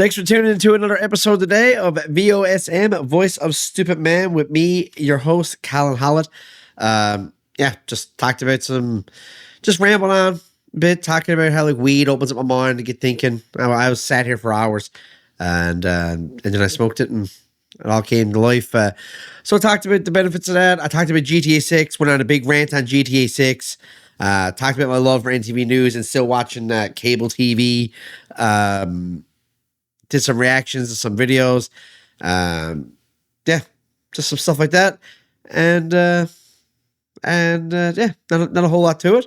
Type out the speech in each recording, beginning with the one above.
Thanks for tuning into another episode today of VOSM, Voice of Stupid Man, with me, your host, Colin Hollett. Just talked about just rambling on a bit, talking about how like weed opens up my mind to get thinking. I was sat here for hours, and then I smoked it, and it all came to life. So I talked about the benefits of that. I talked about GTA 6, went on a big rant on GTA 6. Talked about my love for NTV News and still watching cable TV. Did some reactions to some videos. Just some stuff like that. And not a whole lot to it.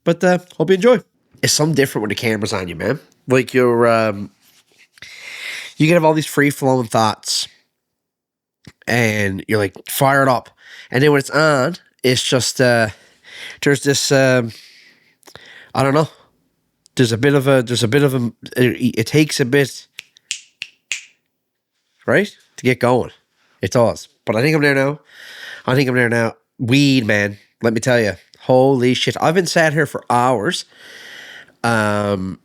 But hope you enjoy. It's something different when the camera's on you, man. Like you can have all these free-flowing thoughts. And you're like fired up. And then when it's on, it's just there's this I don't know. It takes a bit, right, to get going. It does. But I think I'm there now. Weed, man. Let me tell you. Holy shit. I've been sat here for hours. And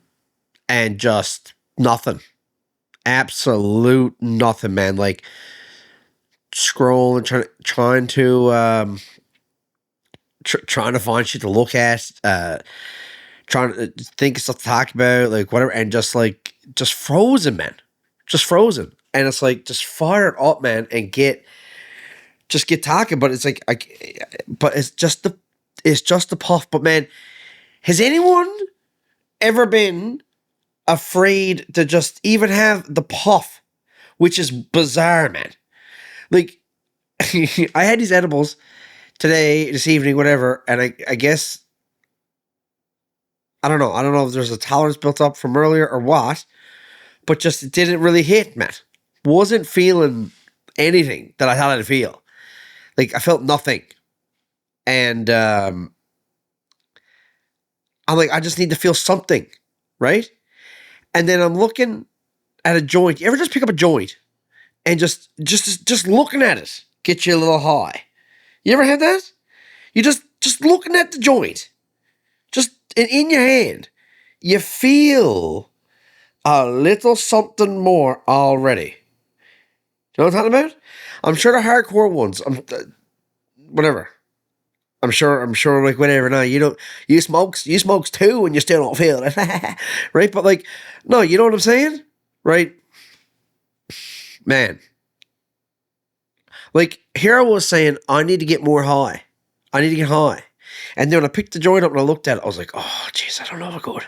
just nothing. Absolute nothing, man. Like scrolling, trying to find shit to look at, trying to think of stuff to talk about, like whatever, and just frozen, man. Just frozen. And it's like, just fire it up, man, and get talking. But it's like, it's just the puff. But man, has anyone ever been afraid to just even have the puff, which is bizarre, man? Like, I had these edibles this evening, whatever, and I guess, I don't know if there's a tolerance built up from earlier or what, but just it didn't really hit, man. Wasn't feeling anything that I thought I'd feel. Like, I felt nothing. And I'm like, I just need to feel something, right? And then I'm looking at a joint. You ever just pick up a joint and just looking at it get you a little high? You ever had that? You just looking at the joint, just in your hand, you feel a little something more already. You know what I'm talking about? I'm sure the hardcore ones, whatever. I'm sure like whatever. Now you smokes too, and you still don't feel it, right? But like, no, you know what I'm saying, right? Man. Like, here I was saying, I need to get more high. I need to get high. And then when I picked the joint up and I looked at it, I was like, oh, jeez, I don't know if I could.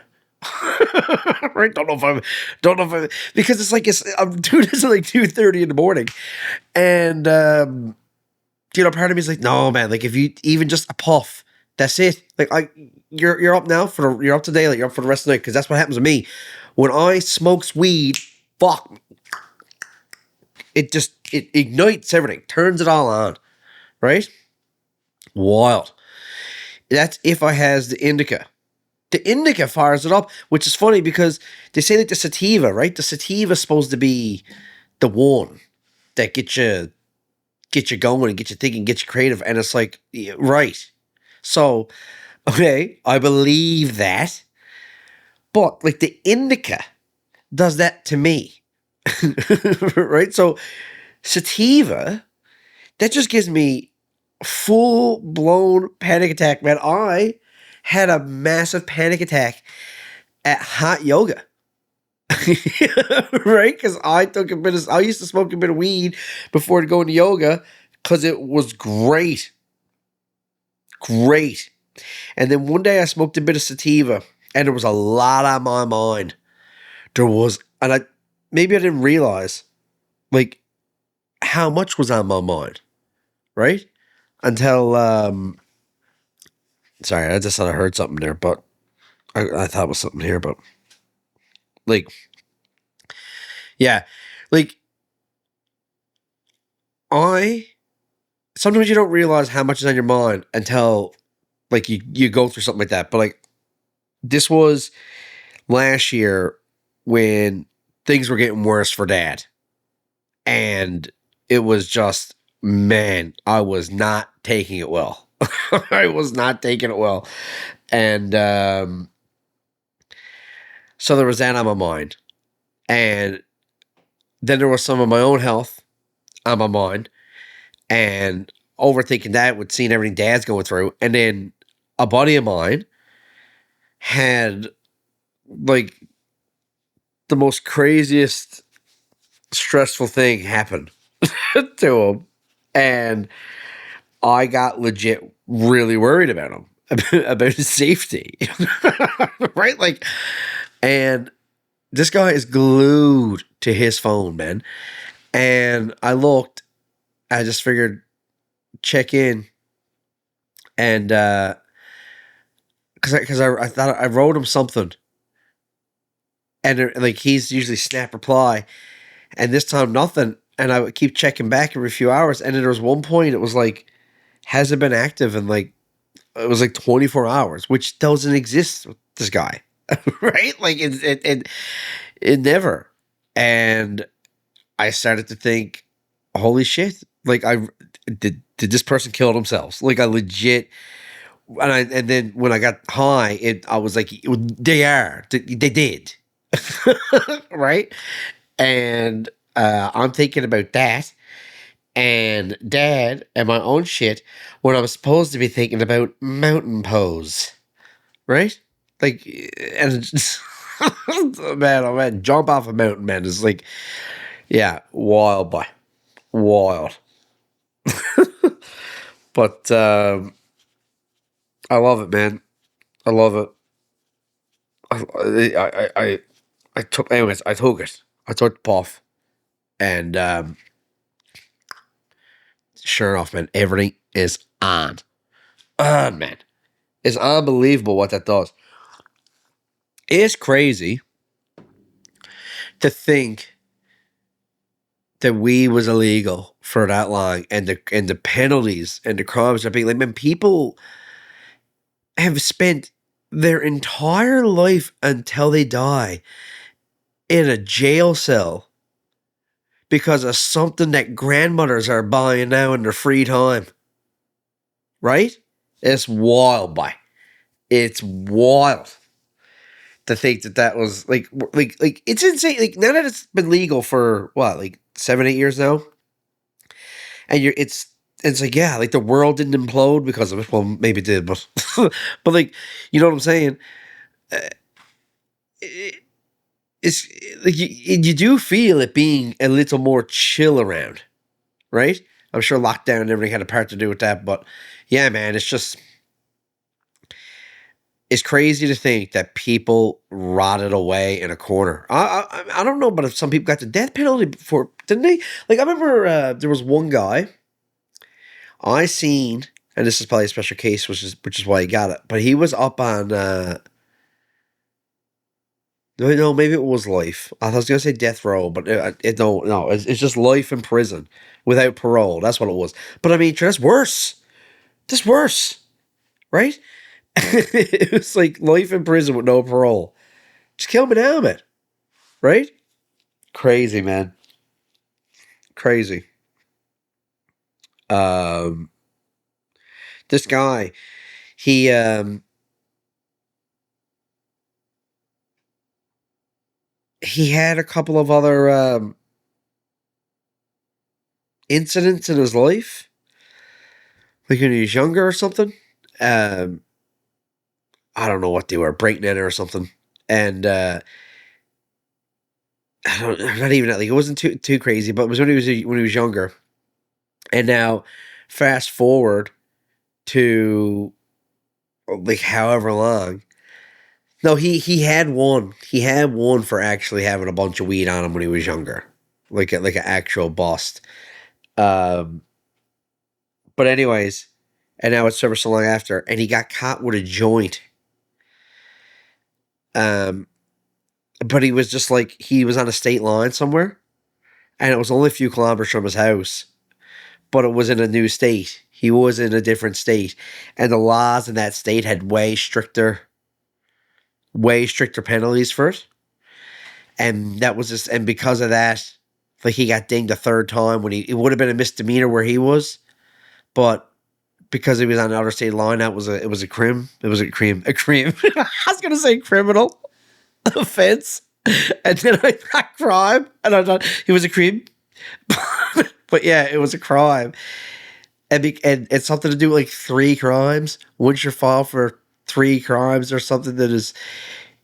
Right? Don't know if I, because it's like, I'm doing this at like 2:30 in the morning. And, part of me is like, no, man, like if you even just a puff, that's it. Like, you're up now you're up today, like you're up for the rest of the night, because that's what happens to me. When I smokes weed, fuck, it ignites everything, turns it all on, right? Wild. That's if I has the indica. The indica fires it up, which is funny because they say that the sativa, right? The sativa is supposed to be the one that get you going and get you thinking, get you creative, and it's like, yeah, right. So, okay, I believe that, but like the indica does that to me. Right? So sativa, that just gives me full-blown panic attack, man. I had a massive panic attack at hot yoga. Right? Because I used to smoke a bit of weed before going to yoga because it was great. Great. And then one day I smoked a bit of sativa and there was a lot on my mind. Maybe I didn't realize, like, how much was on my mind, right? Until, sorry, I just thought I heard something there, but I thought it was something here, but, like, yeah, like, sometimes you don't realize how much is on your mind until, like, you go through something like that, but, like, this was last year when things were getting worse for Dad. And it was just, man, I was not taking it well. I was not taking it well. And so there was that on my mind. And then there was some of my own health on my mind, and overthinking that with seeing everything Dad's going through. And then a buddy of mine had like the most craziest stressful thing happen to him, and I got legit really worried about him, about his safety. Right? Like, and this guy is glued to his phone, man. And I looked, I just figured check in, and because I thought I wrote him something, and like he's usually snap reply, and this time nothing, and I would keep checking back every few hours, and then there was one point it was like hasn't been active in like it was like 24 hours, which doesn't exist with this guy. Right? Like it never. And I started to think, holy shit, like I did this person kill themselves? Like I legit, and then when I got high, I was like, they did. Right? And I'm thinking about that and Dad and my own shit when I was supposed to be thinking about mountain pose, right? Like, and it's just, man, oh man, jump off a mountain, man, is like, yeah, wild, boy, wild. But I love it, man. I love it. I took, anyways. I took it. I took the puff, and sure enough, man, everything is on. Man, it's unbelievable what that does. It's crazy to think that weed was illegal for that long, and the penalties and the crimes are being like, man, people have spent their entire life until they die in a jail cell because of something that grandmothers are buying now in their free time. Right? It's wild, boy. It's wild to think that was like it's insane. Like now that it's been legal for what, like 7-8 years now, and it's like, yeah, like the world didn't implode because of it. Well, maybe it did, but but like, you know what I'm saying? It's like you do feel it being a little more chill around, right? I'm sure lockdown and everything had a part to do with that, but yeah, man, it's crazy to think that people rotted away in a corner. I don't know, but if some people got the death penalty before, didn't they? Like I remember there was one guy I seen, and this is probably a special case, which is why he got it. But he was up on no, maybe it was life. I was gonna say death row, but no, it's just life in prison without parole. That's what it was. But I mean, that's worse. That's worse, right? It was like life in prison with no parole. Just kill me now, man. Right? Crazy, man. Crazy. Um, this guy, he he had a couple of other incidents in his life, like when he was younger or something. Um, I don't know what they were, breaknetter or something, and not even like it wasn't too crazy, but it was when he was younger. And now, fast forward to like however long. No, he had one. He had one for actually having a bunch of weed on him when he was younger, like an actual bust. Um, but anyways, and now it's ever so long after, and he got caught with a joint. Um, but he was just like he was on a state line somewhere, and it was only a few kilometers from his house, but it was in a new state. He was in a different state, and the laws in that state had way stricter penalties for it. And that was just, and because of that, like he got dinged a third time when it would have been a misdemeanor where he was, but because he was on the other state line, it was a crime. It was a crime. I was gonna say criminal offense. And then I thought crime, and I thought it was a crime. But yeah, it was a crime. And it's something to do with like 3 crimes. Once you file for 3 crimes or something, that is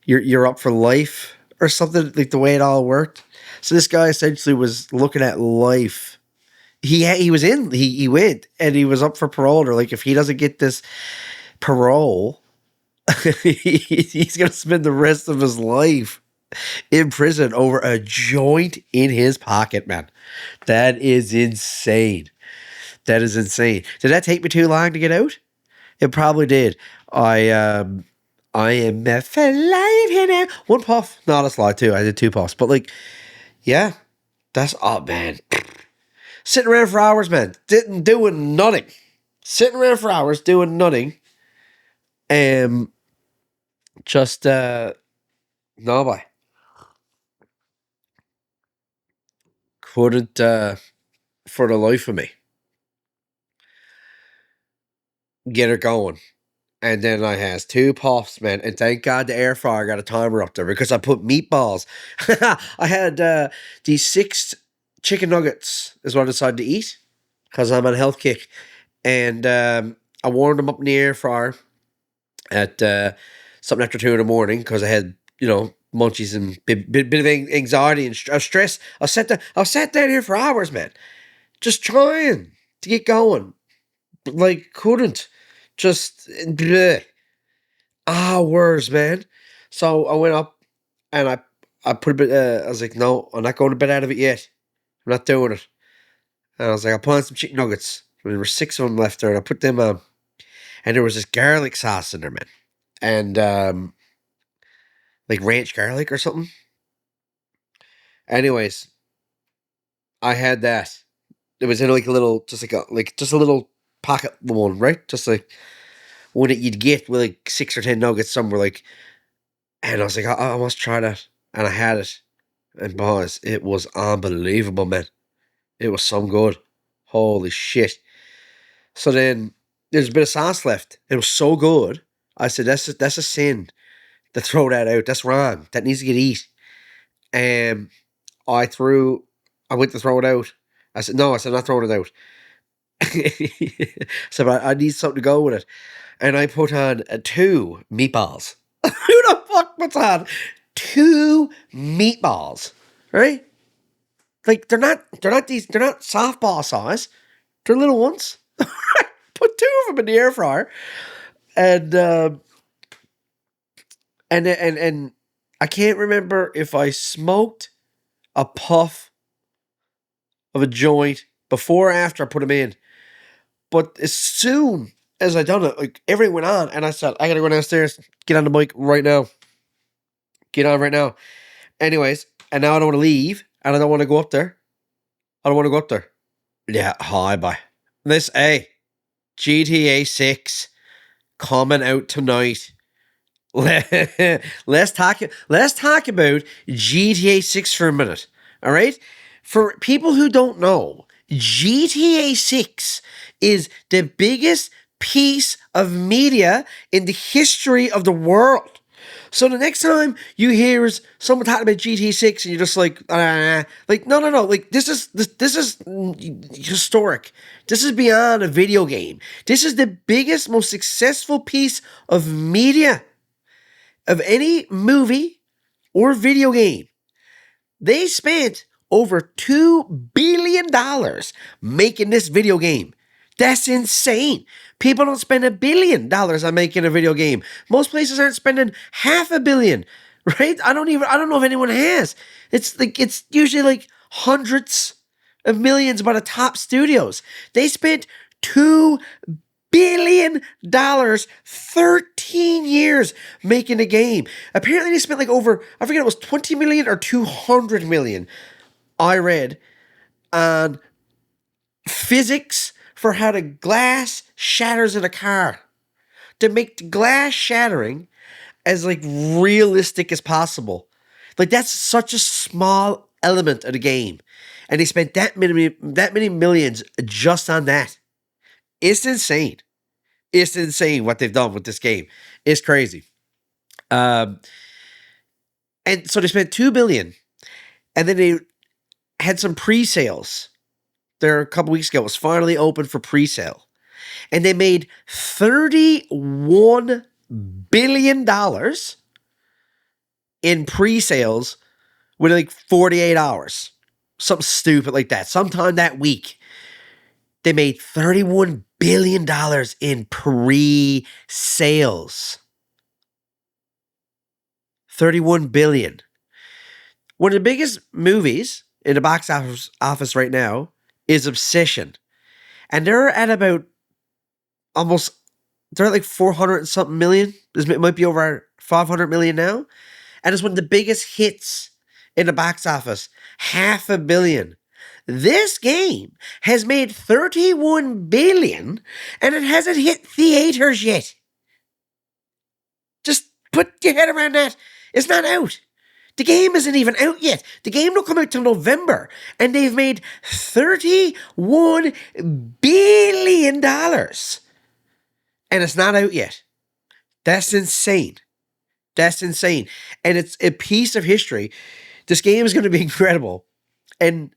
you're up for life or something, like the way it all worked. So this guy essentially was looking at life. He went and he was up for parole, or like if he doesn't get this parole, he's gonna spend the rest of his life in prison over a joint in his pocket, man. That is insane. That is insane. Did that take me too long to get out? It probably did. I am flying. One puff. No, that's a lie too. I did 2 puffs. But like, yeah, that's man. Sitting around for hours, man. Doing nothing. Sitting around for hours doing nothing. Just no, boy. Couldn't for the life of me get it going. And then I has 2 puffs, man. And thank God the air fryer got a timer up there, because I put meatballs. I had these 6 chicken nuggets is what I decided to eat, because I'm on a health kick. And I warmed them up in the air fryer at something after 2 in the morning, because I had, munchies and bit of anxiety and stress. I sat down here for hours, man, just trying to get going. Like, couldn't. Just bleh. Hours, man. So I went up and I put a bit. I was like, no, I'm not going to bed out of it yet. I'm not doing it. And I was like, I'll put on some chicken nuggets. There were 6 of them left there, and I put them on. And there was this garlic sauce in there, man, and like ranch garlic or something. Anyways, I had that. It was in like a little, just a little pocket one, right? Just like one that you'd get with like 6 or 10 nuggets somewhere, like. And I was like, I must try that. And I had it. And boys, it was unbelievable, man. It was so good. Holy shit. So then there's a bit of sauce left. It was so good. I said, that's a sin to throw that out. That's wrong. That needs to get eat. And I went to throw it out. I said, no, I'm not throwing it out. So I need something to go with it. And I put on 2 meatballs. Who the fuck puts on 2 meatballs? Right? Like they're not softball size. They're little ones. Put 2 of them in the air fryer. And and I can't remember if I smoked a puff of a joint before or after I put them in. But as soon as I done it, like everything went on, and I said, I gotta go downstairs, get on the bike right now. Get on right now. Anyways, and now I don't want to leave, and I don't want to go up there. I don't want to go up there. Yeah, hi, bye. GTA 6 coming out tonight. Let's talk about GTA 6 for a minute. All right? For people who don't know, GTA 6 is the biggest piece of media in the history of the world. So the next time you hear someone talking about GTA 6 and you're just like no. Like this is historic. This is beyond a video game. This is the biggest, most successful piece of media of any movie or video game. They spent over $2 billion making this video game. That's insane. People don't spend $1 billion on making a video game. Most places aren't spending $500 million, right? I don't know if anyone has. It's usually like hundreds of millions by the top studios. They spent $2 billion, 13 years making a game. Apparently they spent like over, I forget, it was 20 million or 200 million, I read, on physics for how the glass shatters in a car. To make the glass shattering as like realistic as possible. Like that's such a small element of the game. And they spent that many millions just on that. It's insane. It's insane what they've done with this game. It's crazy. And so they spent $2 billion, and then they had some pre-sales. There a couple weeks ago, it was finally open for pre-sale. And they made $31 billion in pre-sales within like 48 hours. Something stupid like that. Sometime that week, they made $31 billion in pre-sales. $31 billion. One of the biggest movies in the box office right now is Obsession. And they're at about they're at like 400 and something million. It might be over 500 million now. And it's one of the biggest hits in the box office. $500 million. This game has made $31 billion and it hasn't hit theaters yet. Just put your head around that. It's not out. The game isn't even out yet. The game don't come out till November. And they've made $31 billion. And it's not out yet. That's insane. That's insane. And it's a piece of history. This game is going to be incredible. And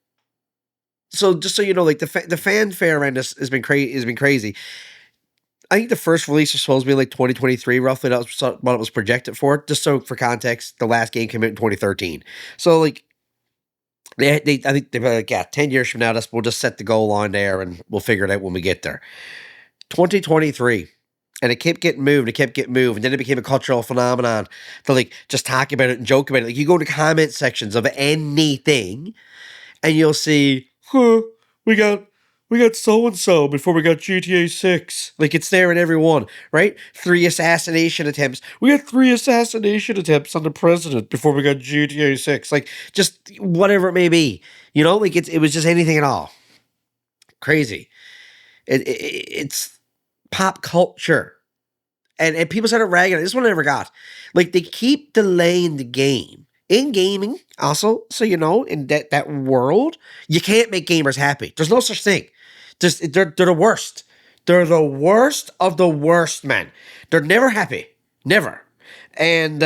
so just so you know, like the fanfare around this has been crazy. I think the first release was supposed to be like 2023, roughly. That was what it was projected for. Just so for context, the last game came out in 2013. So like, I think they're like, yeah, 10 years from now, we'll just set the goal line there and we'll figure it out when we get there. 2023. And it kept getting moved, and then it became a cultural phenomenon to like just talk about it and joke about it. Like you go to comment sections of anything, and you'll see, we got so and so before we got GTA 6. Like it's there in every one, right? 3 assassination attempts. We got 3 assassination attempts on the president before we got GTA 6. Like just whatever it may be, you know. Like it was just anything at all. Crazy. It's pop culture. And people started ragging. This one I never got. Like, they keep delaying the game. In gaming, also, so you know, in that world, you can't make gamers happy. There's no such thing. They're the worst. They're the worst of the worst, man. They're never happy. Never. And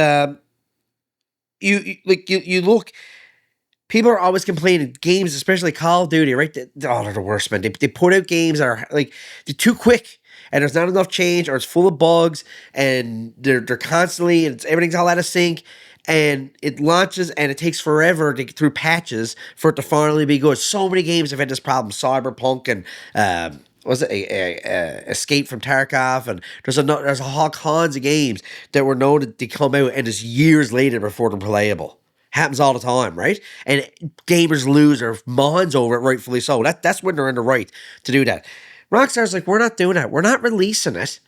you look... People are always complaining. Games, especially Call of Duty, right? They're the worst, man. They put out games that are like they're too quick, and there's not enough change, or it's full of bugs, and they're constantly, and everything's all out of sync, and it launches, and it takes forever to get through patches for it to finally be good. So many games have had this problem. Cyberpunk and was it Escape from Tarkov, and there's all kinds of games that were known to come out, and it's years later before they're playable. Happens all the time, right? And gamers lose their minds over it, rightfully so. That's when they're in the right to do that. Rockstar's like, we're not doing that. We're not releasing it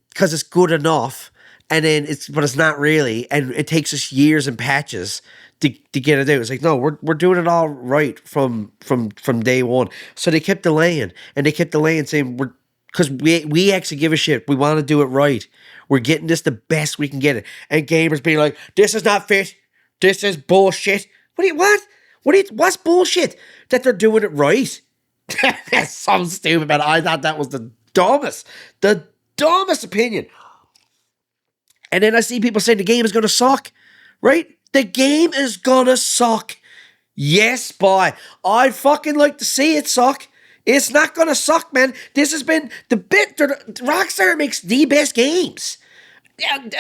because it's good enough, but it's not really, and it takes us years and patches to get it out. It's like, no, we're doing it all right from day one. So they kept delaying, saying because we actually give a shit. We want to do it right. We're getting this the best we can get it, and gamers being like, this is not fit. This is bullshit. What's bullshit? That they're doing it right? That's so stupid, man. I thought that was the dumbest opinion. And then I see people saying the game is going to suck, right? The game is going to suck. Yes, boy. I'd fucking like to see it suck. It's not going to suck, man. This has been Rockstar makes the best games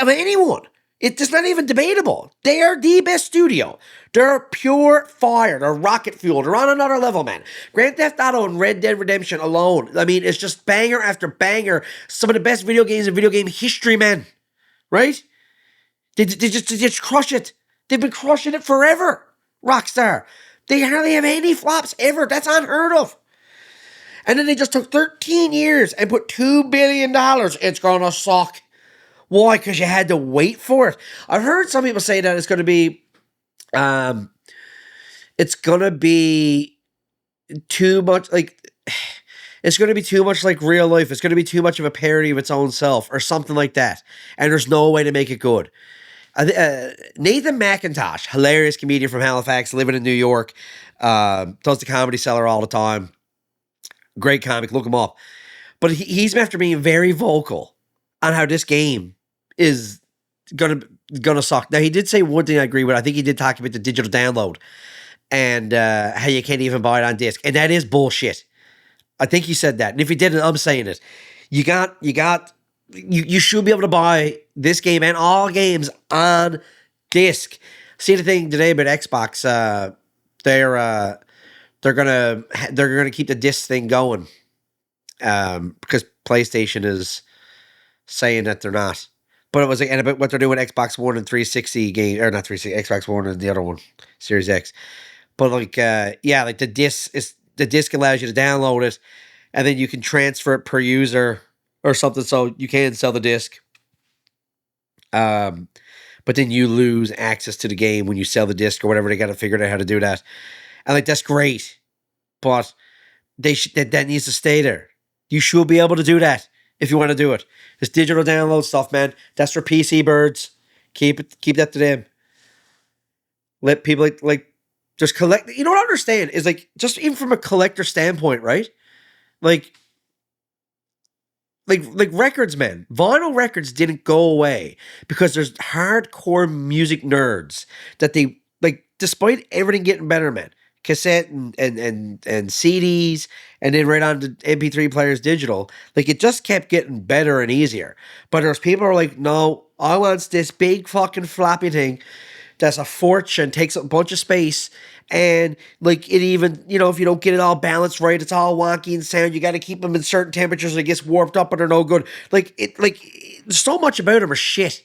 of anyone. It's not even debatable. They are the best studio. They're pure fire. They're rocket fuel. They're on another level, man. Grand Theft Auto and Red Dead Redemption alone. I mean, it's just banger after banger. Some of the best video games in video game history, man. Right? They just crush it. They've been crushing it forever. Rockstar. They hardly have any flops ever. That's unheard of. And then they just took 13 years and put $2 billion. It's gonna suck. Why? Because you had to wait for it. I've heard some people say that it's going to be too much like it's going to be too much like real life. It's going to be too much of a parody of its own self or something like that. And there's no way to make it good. Nathan McIntosh, hilarious comedian from Halifax, living in New York, does the Comedy Cellar all the time. Great comic, look him up. But he's after being very vocal on how this game is gonna gonna suck. Now he did say one thing I agree with. I think he did talk about the digital download and how you can't even buy it on disc, and that is bullshit. I think he said that, and if he didn't, I'm saying it. You should be able to buy this game and all games on disc. See the thing today about Xbox, they're gonna keep the disc thing going, because PlayStation is saying that they're not. But it was like, and about what they're doing Xbox One and 360 game, or not 360, Xbox One and the other one, Series X. But like, yeah, like the disc allows you to download it, and then you can transfer it per user or something. So you can sell the disc, but then you lose access to the game when you sell the disc or whatever. They got to figure out how to do that, and like that's great, but that needs to stay there. You should be able to do that if you want to do it. This digital download stuff, man, that's for PC birds. Keep that to them. Let people like just collect. You know what I understand is like, just even from a collector standpoint, right? Like records, man. Vinyl records didn't go away because there's hardcore music nerds that they like, despite everything getting better, man. Cassette and CDs, and then right on to MP3 players, digital. Like, it just kept getting better and easier. But there's people who are like, no, I want this big fucking floppy thing that's a fortune, takes up a bunch of space, and like, it even, if you don't get it all balanced right, it's all wonky in sound. You got to keep them in certain temperatures, and it gets warped up, and they're no good. Like, so much about them are shit,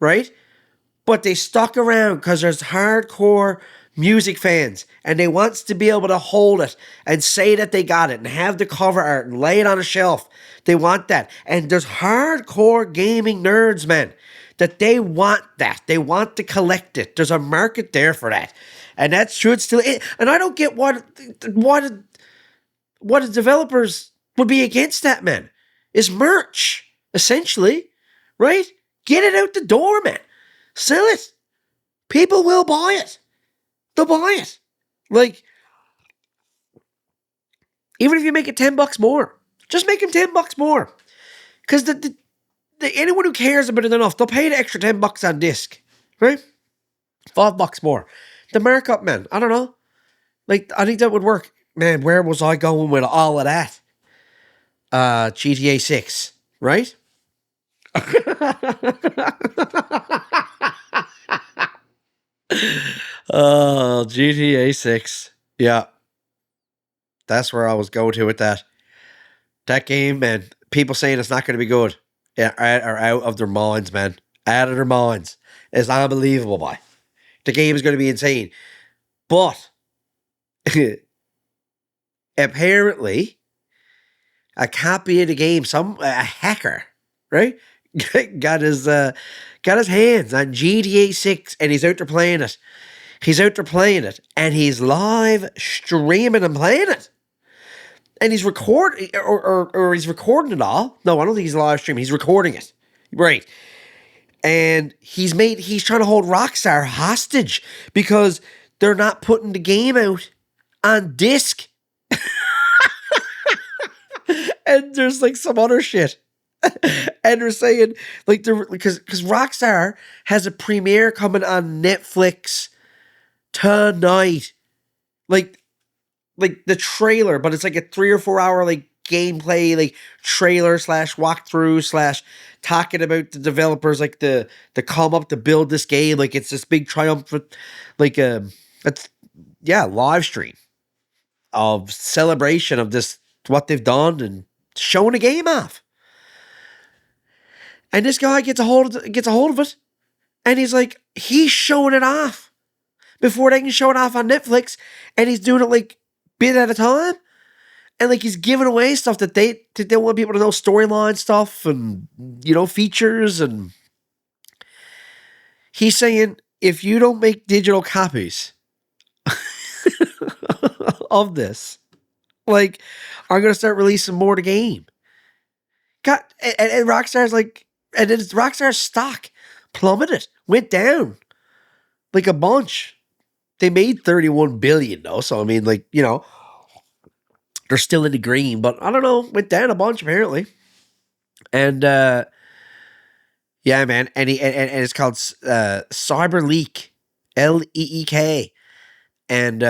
right? But they stuck around because there's hardcore music fans, and they wants to be able to hold it and say that they got it and have the cover art and lay it on a shelf. They want that. And there's hardcore gaming nerds, man, that they want that. They want to collect it. There's a market there for that. And that should still, and I don't get what the developers would be against that, man. It's merch, essentially, right? Get it out the door, man. Sell it. People will buy it. They'll buy it. Like, even if you make it $10 more, just make them $10 more. Because the anyone who cares about it enough, they'll pay the extra $10 on disc, right? $5 more. The markup, man. I don't know. Like, I think that would work. Man, where was I going with all of that? GTA 6, right? Oh, GTA 6. Yeah. That's where I was going to with that. That game, man, people saying it's not going to be good are out of their minds, man. Out of their minds. It's unbelievable, boy. The game is going to be insane. But apparently, a copy of the game, a hacker, right, got his hands on GTA 6, and he's out there playing it. And he's live streaming and playing it. And he's recording, or he's recording it all. No, I don't think he's live streaming. He's recording it. Right. And he's trying to hold Rockstar hostage because they're not putting the game out on disc. And there's like some other shit. And they're saying, like, because Rockstar has a premiere coming on Netflix tonight. Like the trailer, but it's like a 3 or 4 hour like gameplay, like trailer / walkthrough / talking about the developers, like the come up to build this game. Like, it's this big triumphant, like live stream of celebration of this, what they've done, and showing the game off. And this guy gets a hold of it, and he's showing it off before they can show it off on Netflix, and he's doing it like bit at a time, and like he's giving away stuff that they want people to know, storyline stuff and features, and he's saying, if you don't make digital copies of this, like, I'm gonna start releasing more of the game. And Rockstar's like, and then Rockstar's stock plummeted, went down like a bunch. They made $31 billion though, so I mean, like, they're still in the green, but I don't know, went down a bunch apparently. And Yeah, man, and it's called CyberLeek, Leek, and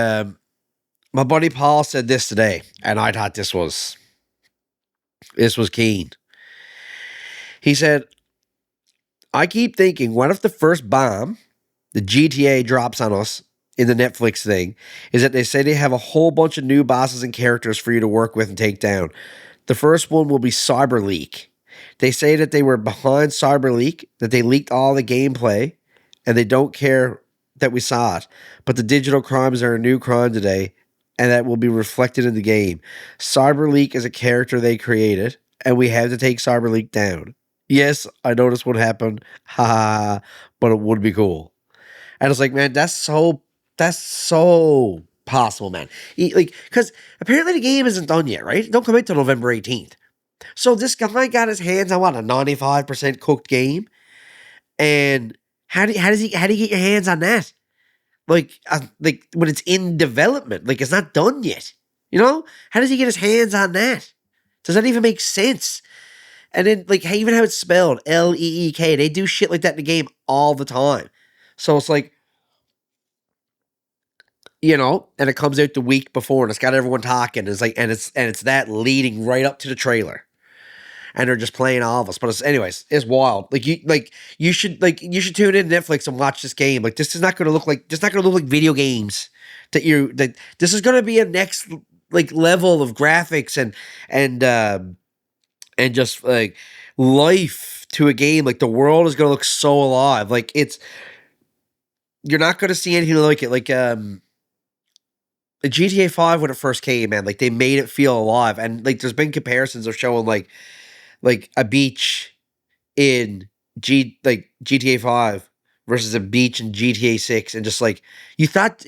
my buddy Paul said this today, and I thought this was keen. He said, "I keep thinking, what if the first bomb the GTA drops on us in the Netflix thing is that they say they have a whole bunch of new bosses and characters for you to work with and take down. The first one will be CyberLeek. They say that they were behind CyberLeek, that they leaked all the gameplay, and they don't care that we saw it. But the digital crimes are a new crime today, and that will be reflected in the game. CyberLeek is a character they created, and we have to take CyberLeek down. Yes, I know this would happen, ha ha, ha, but it would be cool." And it's like, man, that's so possible, man. Like, because apparently the game isn't done yet, right? It don't come out till November 18th. So this guy got his hands on what, a 95% cooked game, and how do you get your hands on that? Like when it's in development, like it's not done yet. You know, how does he get his hands on that? Does that even make sense? And then like even how it's spelled, Leek, they do shit like that in the game all the time. So it's like, and it comes out the week before, and it's got everyone talking. It's like, and it's that leading right up to the trailer, and they're just playing all of us. But anyways, it's wild. You should tune in to Netflix and watch this game. Like this is not going to look like video games that this is going to be a next like level of graphics and just like life to a game. Like the world is going to look so alive. Like you're not going to see anything like it. Like the GTA 5 when it first came, man, like they made it feel alive. And like there's been comparisons of showing like a beach in GTA 5 versus a beach in GTA 6, and just like you thought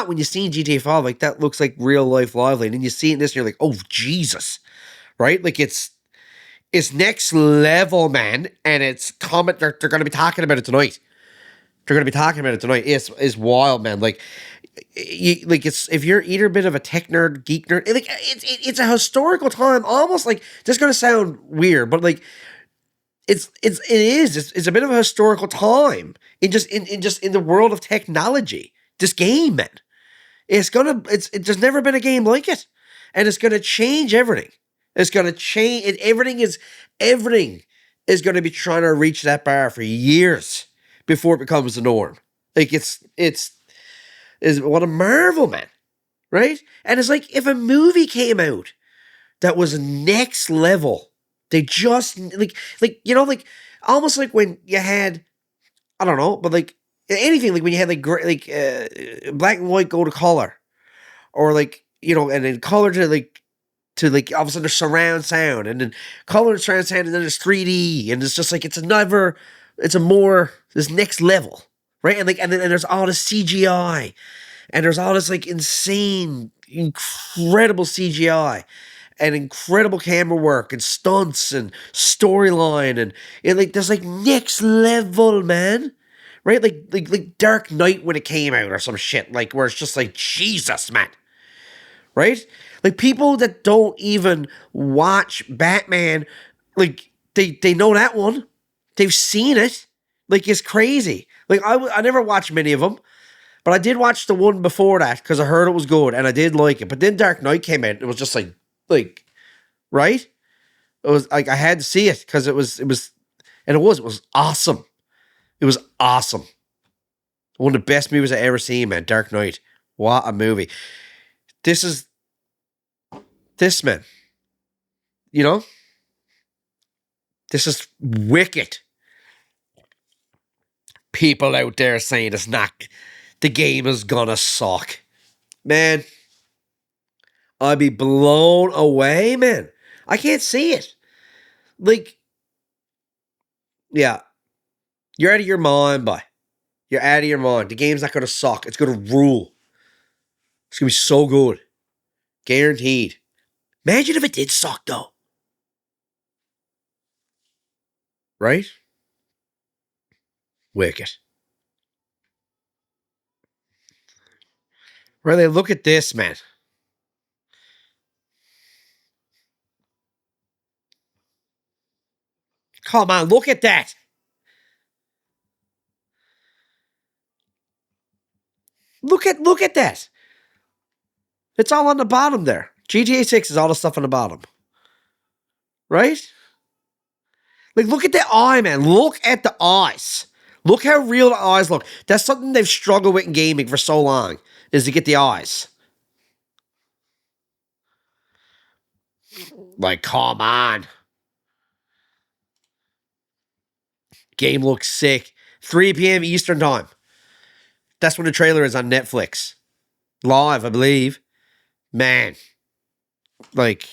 when you seen GTA 5, like that looks like real life lively. And then you see it in this and you're like, oh Jesus. Right? Like it's next level, man. And it's comment they're gonna be talking about it tonight. They're gonna be talking about it tonight. It's wild, man. Like it's if you're either a bit of a tech nerd, geek nerd, like it's a historical time, almost like this is gonna sound weird, but like it's a bit of a historical time in the world of technology. This game, man, there's never been a game like it, and it's gonna change everything. It's gonna change, and everything is gonna be trying to reach that bar for years before it becomes the norm. Like it's is what a marvel, man, right? And it's like if a movie came out that was next level, they just like almost like when you had, I don't know, but like anything, like when you had black and white go to color, or like and then color to all of a sudden there's surround sound, and then color and surround sound, and then there's 3D, and it's just like this next level, right? And then there's all this CGI, and there's all this like insane, incredible CGI, and incredible camera work, and stunts, and storyline, and like there's like next level, man. Right? Like Dark Knight when it came out or some shit, like where it's just like Jesus, man. Right? Like people that don't even watch Batman, like they know that one. They've seen it. Like it's crazy. Like I never watched many of them, but I did watch the one before that because I heard it was good and I did like it. But then Dark Knight came out. It was just like right. It was like I had to see it because it was awesome. It was awesome. One of the best movies I ever seen, man. Dark Knight. What a movie. This man. You know? This is wicked. People out there saying it's not, the game is gonna suck. Man, I'd be blown away, man. I can't see it. Like, yeah, you're out of your mind, boy. You're out of your mind. The game's not gonna suck. It's gonna rule. It's gonna be so good. Guaranteed. Imagine if it did suck, though. Right? Wicked. Really, look at this, man. Come on, look at that. Look at that. It's all on the bottom there. GTA 6 is all the stuff on the bottom. Right? Like, look at the eye, man. Look at the eyes. Look how real the eyes look. That's something they've struggled with in gaming for so long, is to get the eyes. Like, come on. Game looks sick. 3 p.m. Eastern time. That's when the trailer is on Netflix. Live, I believe. Man. Like,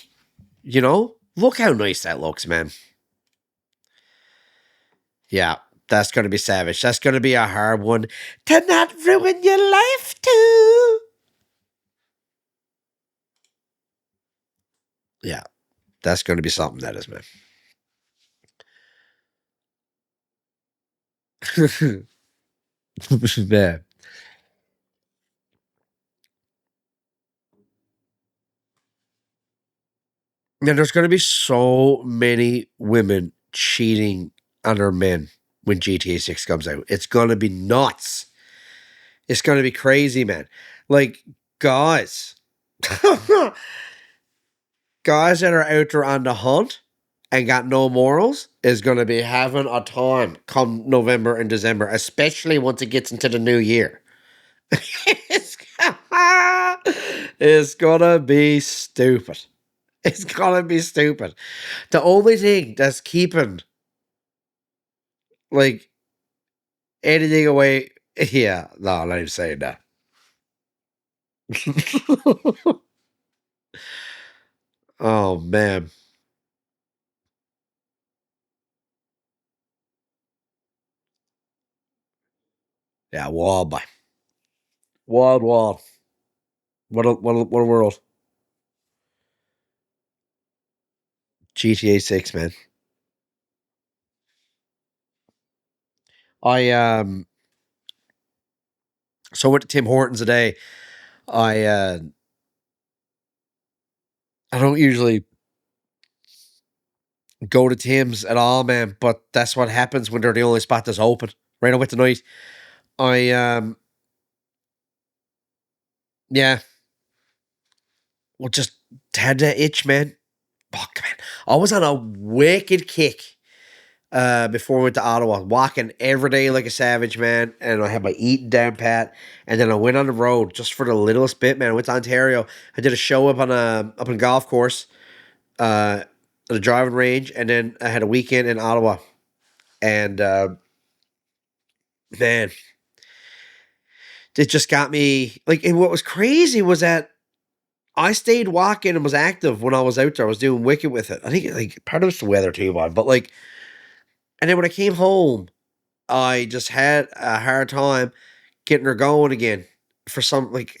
look how nice that looks, man. Yeah, that's going to be savage. That's going to be a hard one to not ruin your life, too. Yeah, that's going to be something, that is, man. Man. Yeah, there's going to be so many women cheating on their men when GTA 6 comes out. It's going to be nuts. It's going to be crazy, man. Like, guys. Guys that are out there on the hunt and got no morals is going to be having a time come November and December, especially once it gets into the new year. it's, it's going to be stupid. It's going to be stupid. The only thing that's keeping, like, anything away. Yeah, no, I'm not even saying that. Oh, man. Yeah, wild, boy. Wild, wild. What a world. GTA 6, man. I So I went to Tim Hortons today. I uh I don't usually go to Tim's at all, man, but that's what happens when they're the only spot that's open. Right, I went tonight. I Yeah, well, just had that itch, man. Fuck, man. I was on a wicked kick before I went to Ottawa, walking every day like a savage, man. And I had my eating down pat. And then I went on the road just for the littlest bit, man. I went to Ontario. I did a show up in golf course, at a driving range, and then I had a weekend in Ottawa. And man, it just got me like. And what was crazy was that I stayed walking and was active when I was out there. I was doing wicked with it. I think like part of it's the weather too, man. But like, and then when I came home, I just had a hard time getting her going again for some like.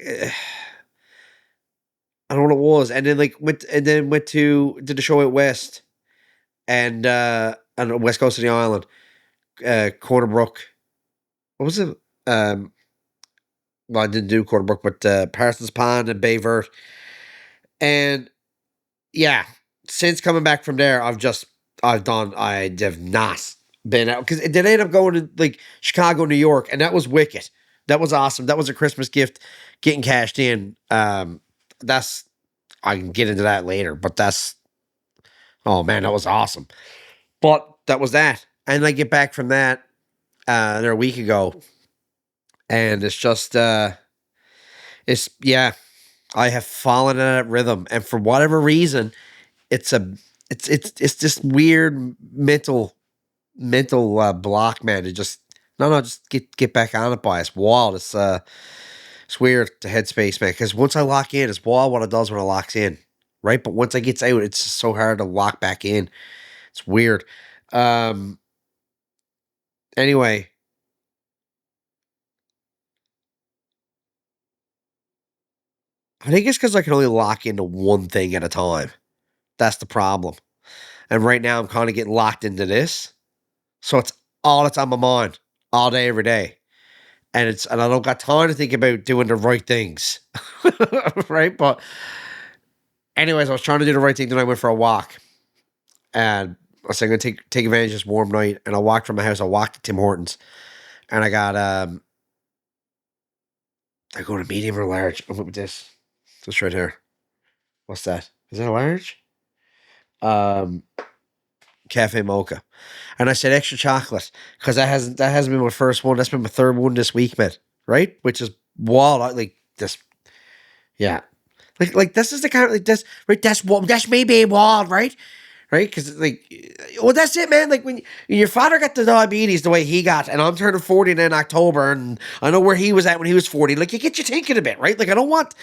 I don't know what it was, and then went to did the show out west and on the west coast of the island, Corner Brook. What was it? Well, I didn't do Cornerbrook, but Parsons Pond and Bayvert. And yeah, since coming back from there, I have not been out because it did end up going to like Chicago, New York, and that was wicked. That was awesome. That was a Christmas gift getting cashed in. That's I can get into that later, but oh man, that was awesome. But that was that. And I get back from that there a week ago, and it's just it's yeah, I have fallen out of rhythm, and for whatever reason, it's a it's this weird mental block, man. To just no, just get back on it, by it's wild. It's weird the headspace, man. Because once I lock in, it's wild what it does when it locks in, right? But once I gets out, it's so hard to lock back in. It's weird. Um. Anyway, I think it's because I can only lock into one thing at a time. That's the problem. And right now, I'm kind of getting locked into this. So it's all that's on my mind all day, every day. And I don't got time to think about doing the right things. Right? But anyways, I was trying to do the right thing. Then I went for a walk. And I was like, I'm gonna take advantage of this warm night. And I walked from my house. I walked to Tim Hortons. And I got I go to medium or large. I'm with this. This right here. What's that? Is that a large? Um, Cafe mocha. And I said extra chocolate because that hasn't been my first one. That's been my third one this week, man. Right? Which is wild. Like this. Yeah. Like this is the kind of like this. Right? That's me being wild, right? Right? Because like, well, that's it, man. Like when your father got the diabetes the way he got, and I'm turning 40 in October, and I know where he was at when he was 40. Like you get you thinking a bit, right? Like I don't want,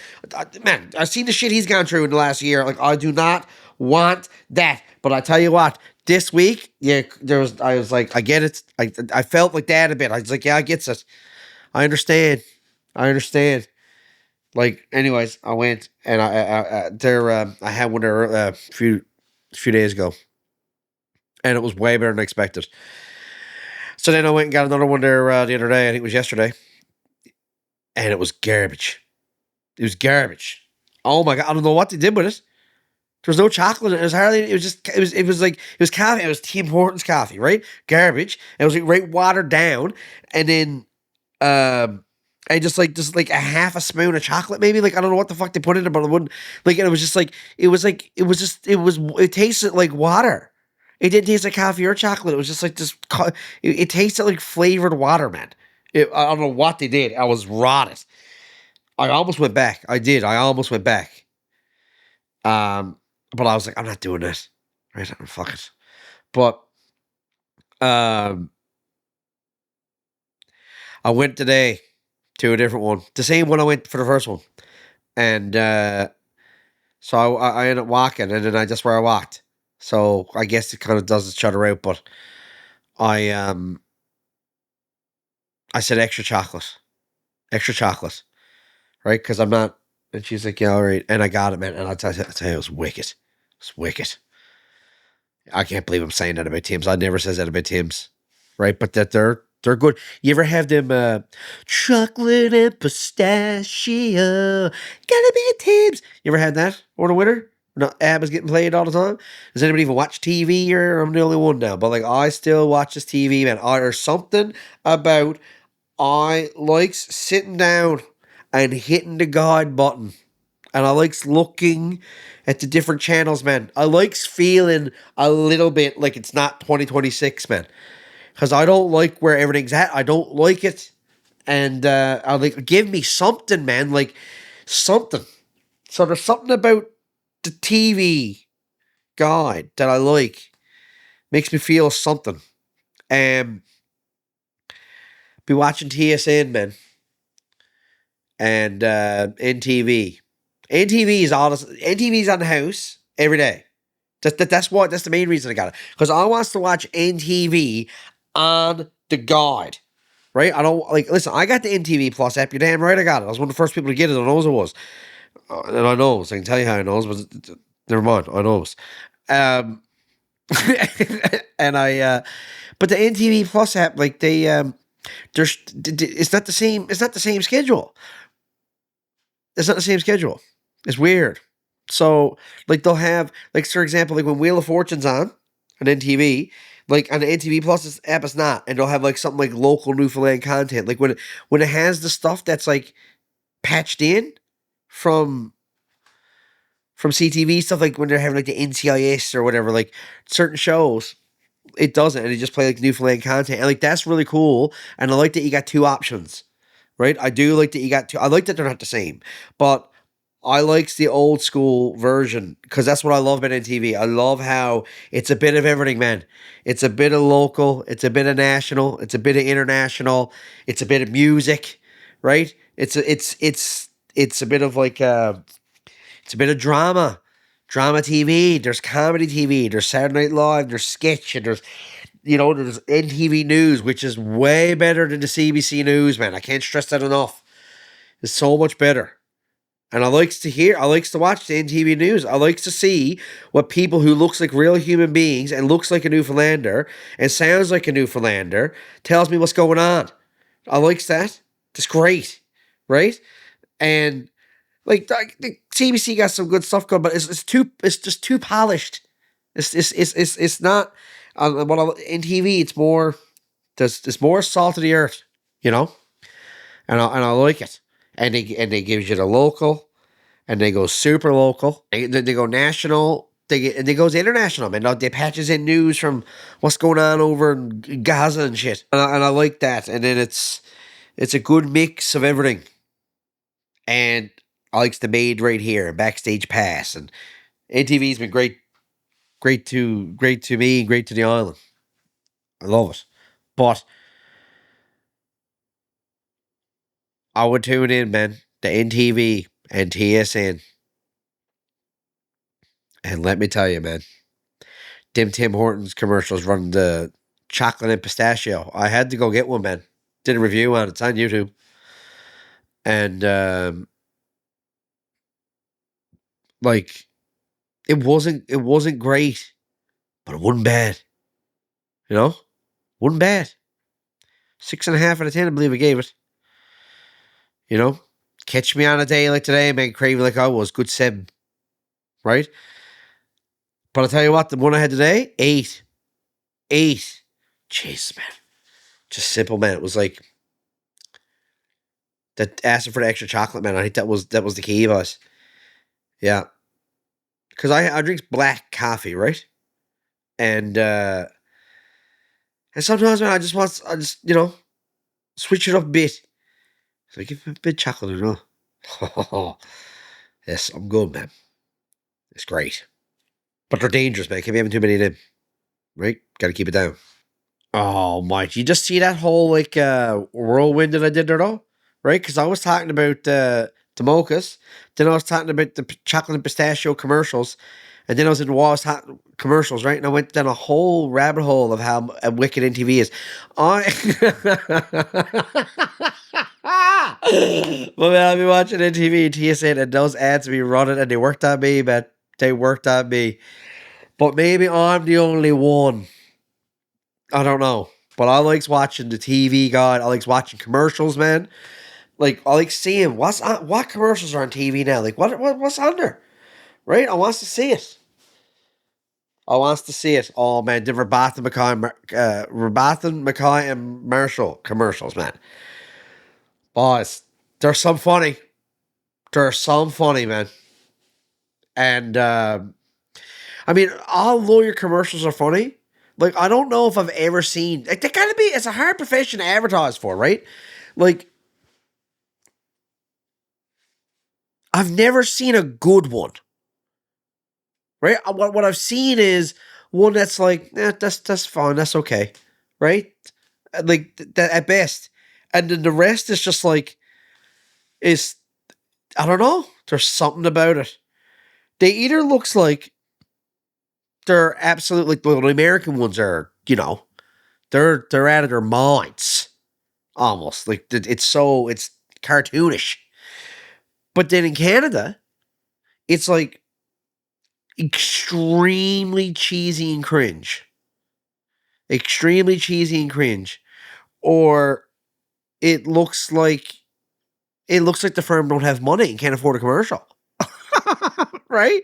man. I've seen the shit he's gone through in the last year. Like I do not want that. But I tell you what, this week, yeah, I was like, I get it. I felt like that a bit. I was like, yeah, I get it. I understand. I understand. Like, anyways, I went and I had one there a few days ago, and it was way better than expected. So then I went and got another one there the other day. I think it was yesterday, and it was garbage. It was garbage. Oh my god! I don't know what they did with it. There was no chocolate. It was hardly. It was just. It was coffee. It was Tim Hortons coffee, right? Garbage. And it was like right watered down, and then I just like a half a spoon of chocolate, maybe. Like I don't know what the fuck they put in it, but it wouldn't. Like and it was just like it tasted like water. It didn't taste like coffee or chocolate. It was just like it tasted like flavored water, man. I don't know what they did. I was rotted. I almost went back. I did. I almost went back. Um, but I was like, I'm not doing this. Right? Fuck it. But um, I went today to a different one, the same one I went for the first one, and so I ended up walking, and then that's where I walked. So I guess it kind of does each other out. But I I said extra chocolate, right? Because I'm not. And she's like, yeah, all right. And I got it, man. And I tell you, it was wicked. It's wicked. I can't believe I'm saying that about Tim's. I never says that about Tim's, right? But that they're good. You ever have them chocolate and pistachio? Gotta be Tim's. You ever had that over the winter? No, ABBA's getting played all the time. Does anybody even watch TV? Or I'm the only one now. But like, I still watch this TV, man. There's something about I likes sitting down and hitting the guide button. And I likes looking at the different channels, man. I likes feeling a little bit like it's not 2026, man. Because I don't like where everything's at. I don't like it. And I like, give me something, man. Like, something. So there's something about the TV guide that I like. Makes me feel something. Be watching TSN, man. And NTV. NTV's on the house every day. That's the main reason I got it. Because I wants to watch NTV on the guide. Right? I don't like listen, I got the NTV Plus app. You're damn right I got it. I was one of the first people to get it. I knows it was. And I knows. I can tell you how I knows, but never mind. I knows. And I but the NTV Plus app, like they there's it's not the same schedule. It's not the same schedule. It's weird. So, like, they'll have, like, for example, like when Wheel of Fortune's on NTV, like on the NTV Plus app, it's not, and they'll have like something like local Newfoundland content, like when it has the stuff that's like patched in from CTV stuff, like when they're having like the NCIS or whatever, like certain shows, it doesn't, and they just play like Newfoundland content, and like that's really cool, and I like that you got two options, right? I do like that you got two. I like that they're not the same, but I likes the old school version because that's what I love about NTV. I love how it's a bit of everything, man. It's a bit of local, it's a bit of national, it's a bit of international, it's a bit of music, right? It's a bit of like it's a bit of drama TV. There's comedy TV. There's Saturday Night Live. There's sketch, and there's NTV News, which is way better than the CBC News, man. I can't stress that enough. It's so much better. And I likes to watch the NTV News. I likes to see what people who looks like real human beings and looks like a Newfoundlander and sounds like a Newfoundlander tells me what's going on. I likes that. That's great, right? And like the CBC got some good stuff going, but it's just too polished. It's not NTV. It's more there's more salt of the earth, you know, and I like it. and they gives you the local, and they go super local, and then they go national. And they goes international, man. They patches in news from what's going on over in Gaza and shit, and I like that. And then it's a good mix of everything, and I likes the Made right here, Backstage Pass, and NTV's been great to me, great to the island. I love it, but I would tune in, man. The NTV and TSN, and let me tell you, man, Tim Hortons commercials running the chocolate and pistachio. I had to go get one, man. Did a review on it. It's on YouTube, and like it wasn't great, but it wasn't bad. You know, wasn't bad. 6.5 out of 10, I believe I gave it. You know, catch me on a day like today, man, craving like I was. Good 7, right? But I'll tell you what, the one I had today, 8. 8. Jeez, man. Just simple, man. It was like that asking for the extra chocolate, man. I think that was the key, boss. Yeah. Because I drink black coffee, right? And sometimes, man, I just switch it up a bit. So I give it a bit of chocolate, you know. Yes, I'm good, man. It's great. But they're dangerous, man. Can't be having too many of them. Right? Gotta keep it down. Oh, Mike, you just see that whole whirlwind that I did there, though? Right? Because I was talking about the mochas, then I was talking about the chocolate and pistachio commercials, and then I was in the Walls commercials, right? And I went down a whole rabbit hole of how wicked NTV is. But man, I've been watching NTV and TSN, and those ads be running, and they worked on me, man. They worked on me. But maybe I'm the only one. I don't know. But I likes watching the TV guide. I likes watching commercials, man. Like, I like seeing what commercials are on TV now. Like, what's on there? Right? I wants to see it. Oh, man, the Rabathan McCoy and Marshall commercials, man. Boys, there's some funny. There's some funny, man. And, I mean, all lawyer commercials are funny. Like, I don't know if I've ever seen... Like, they gotta be... It's a hard profession to advertise for, right? Like, I've never seen a good one. Right? What I've seen is one that's like, that's fine, that's okay. Right? Like, that at best. And then the rest is just like... I don't know. There's something about it. They either looks like they're absolutely... Well, the American ones are, they're out of their minds. Almost. Like, it's cartoonish. But then in Canada, it's like extremely cheesy and cringe. Extremely cheesy and cringe. Or it looks like the firm don't have money and can't afford a commercial. Right?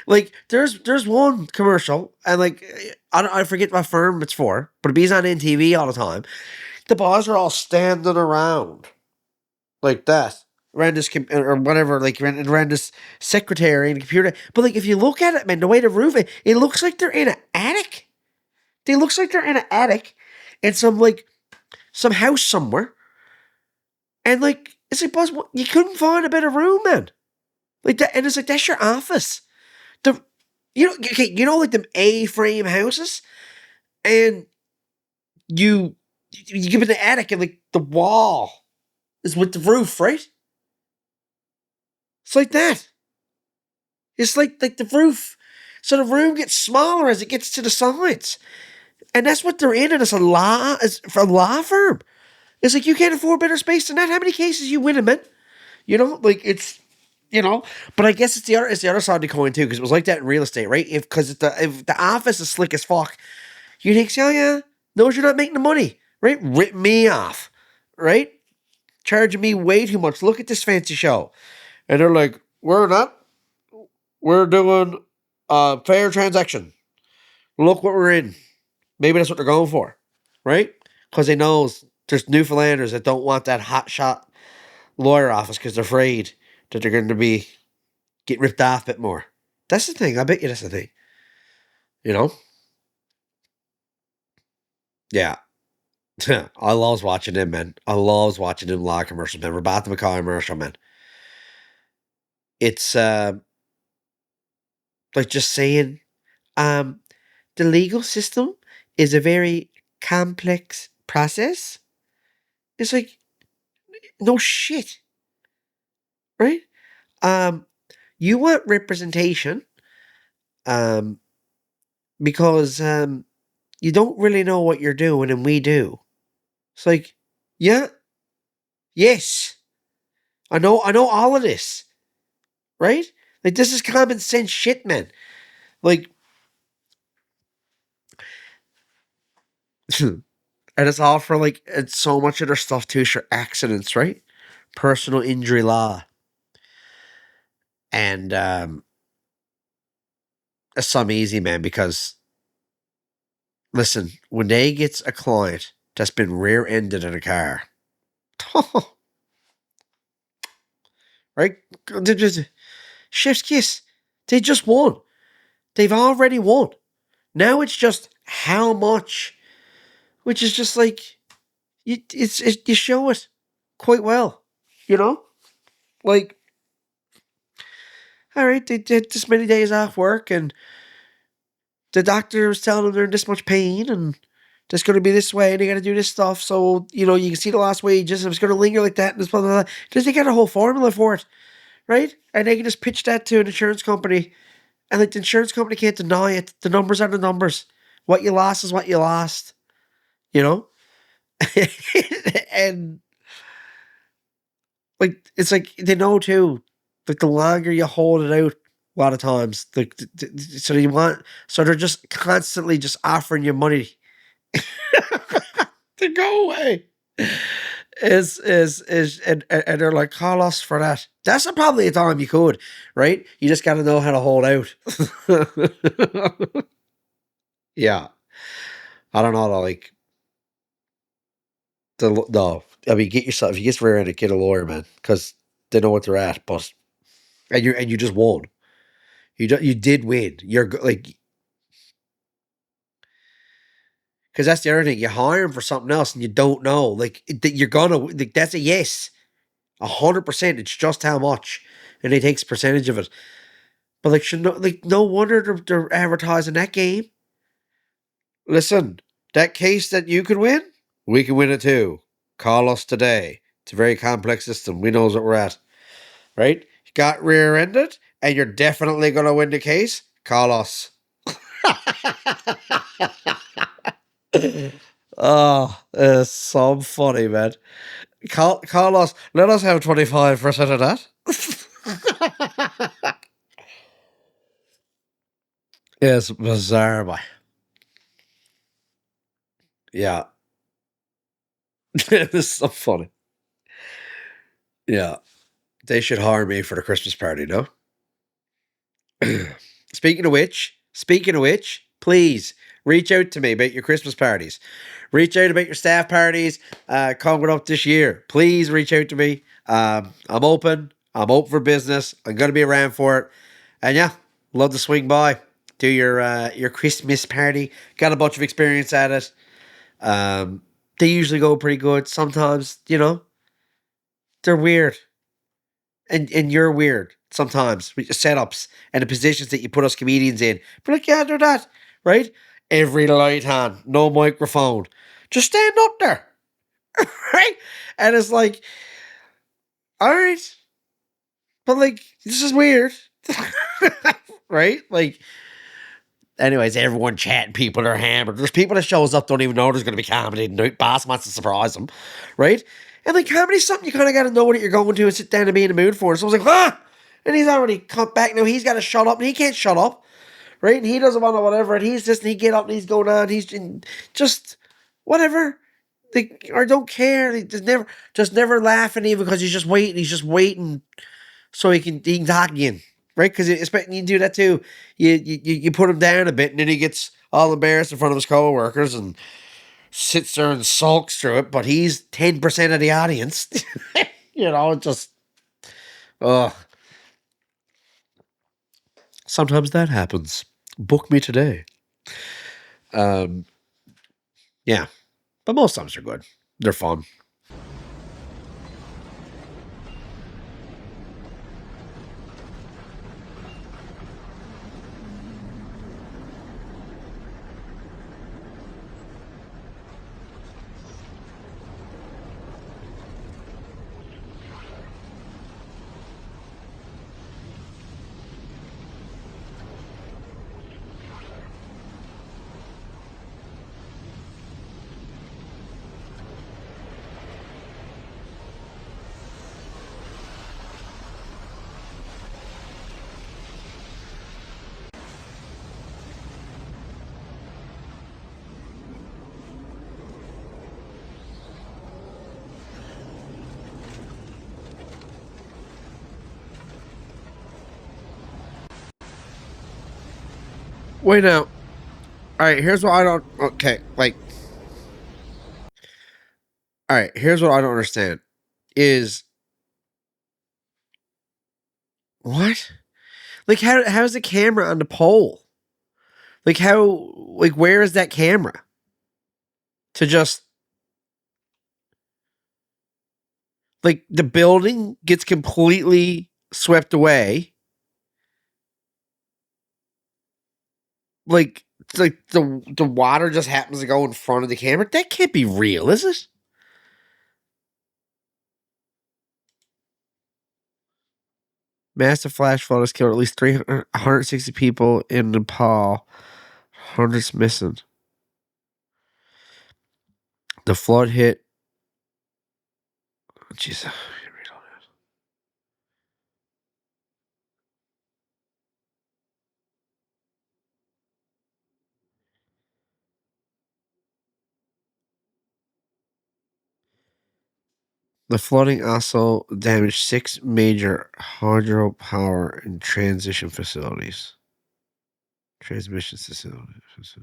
Like, there's one commercial, and like, I forget what firm it's for, but it be on NTV all the time. The boys are all standing around like that. Around this or whatever, like around this secretary and computer. But like, if you look at it, man, the way the roof, it looks like they're in an attic. They looks like they're in an attic in some house somewhere. And like, it's like, boss, you couldn't find a better room, man. Like that, and it's like, that's your office. Like them A-frame houses, and you give it the attic, and like the wall is with the roof, right? It's like that. It's like the roof. So the room gets smaller as it gets to the sides. And that's what they're in, and it's for a law firm. It's like, you can't afford better space than that. How many cases you winning, man? Like, it's, but I guess it's the other side of the coin too, because it was like that in real estate, right? If the office is slick as fuck, you think, oh yeah, knows you're not making the money, right? Rip me off, right? Charging me way too much. Look at this fancy show. And they're like, we're not. We're doing a fair transaction. Look what we're in. Maybe that's what they're going for, right? Because they know there's Newfoundlanders that don't want that hot shot lawyer office because they're afraid that they're going to be getting ripped off a bit more. That's the thing. I bet you that's the thing. You know? Yeah. I loves watching them, man. I loves watching them law commercials, man. Roberta McCoy commercial, man. It's like just saying, the legal system is a very complex process. It's like, no shit. Right? You want representation, because you don't really know what you're doing, and we do. It's like, yeah, yes, I know all of this, right? Like, this is common sense shit, man. Like, and it's all for like, it's so much of their stuff too, sure, accidents, right? Personal injury law, and it's some easy, man, because listen, when they gets a client that's been rear-ended in a car, right? Chef's kiss. They just won. They've already won. Now it's just how much, which is just like, you show it quite well, you know? Like, all right, they did this many days off work, and the doctor was telling them they're in this much pain, and it's going to be this way, and they got to do this stuff, so, you can see the lost wages, and it's going to linger like that, and this blah, blah, blah. Because they got a whole formula for it, right? And they can just pitch that to an insurance company, and like the insurance company can't deny it. The numbers are the numbers. What you lost is what you lost, you know? And like, it's like, they know too, like the longer you hold it out, a lot of times, like, so they're just constantly just offering you money to go away. And they're like, call us for that. That's probably a time you could, right? You just got to know how to hold out. Yeah, I don't know. Like, no, I mean, get yourself, if you get rear-ended, get a lawyer, man, because they know what they're at. But you just won. You did win. Like, because that's the other thing. You hire them for something else, and you don't know, like, that you're gonna, like, that's a yes, 100%. It's just how much, and he takes a percentage of it. But like, no wonder they're advertising that game. Listen, that case that you could win, we can win it too. Call us today. It's a very complex system. We knows what we're at. Right? You got rear-ended, and you're definitely going to win the case? Call us. Oh, it's so funny, man. Call us. Let us have 25% of that. It's bizarre, boy. Yeah. It's so funny. Yeah. They should hire me for the Christmas party, no? Speaking of which, please reach out to me about your Christmas parties. Reach out about your staff parties coming up this year. Please reach out to me. I'm open. I'm open for business. I'm going to be around for it. And yeah, love to swing by, do your Christmas party. Got a bunch of experience at it. They usually go pretty good. Sometimes, they're weird. And you're weird sometimes with your setups and the positions that you put us comedians in. But like, yeah, they're that, right? Every light on, no microphone. Just stand up there. Right? And it's like, all right. But like, this is weird. Right? Like, anyways, everyone chatting, people are hammered. There's people that shows up, don't even know there's going to be comedy tonight. Boss wants to surprise them. Right? And like, comedy's something you kind of got to know what you're going to and sit down and be in the mood for. So I was like, ah! And he's already come back now. He's got to shut up, and he can't shut up, right? And he doesn't want to whatever. And he's just, and he get up and he's going on. He's just whatever. Or don't care. They just never laughing even because he's just waiting. He's just waiting so he can talk again, right? Because you do that too. You put him down a bit, and then he gets all embarrassed in front of his coworkers and sits there and sulks through it, but he's 10% of the audience. just uh sometimes that happens. Book me today. Um yeah. But most times they're good. They're fun. Wait now. All right, here's what I don't okay, like all right, here's what I don't understand is what? Like how's the camera on the pole? Like where is that camera? To just like the building gets completely swept away. Like it's like the water just happens to go in front of the camera. That can't be real, is it? Massive flash flood has killed at least 160 people in Nepal. Hundreds missing. The flood hit. Jeez, I can't read all that. The flooding also damaged 6 major hydropower and transmission facilities. Transmission facilities.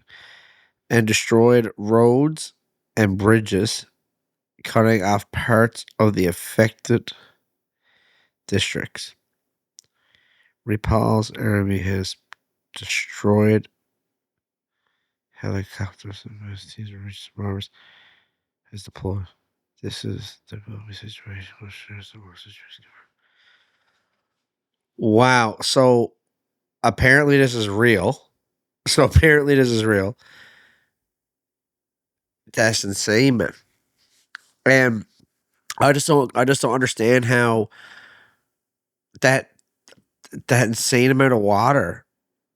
And destroyed roads and bridges, cutting off parts of the affected districts. Nepal's army has destroyed helicopters and bombers has deployed. This is the situation. Wow. So apparently this is real. So apparently this is real. That's insane, man. And I just don't understand how that that insane amount of water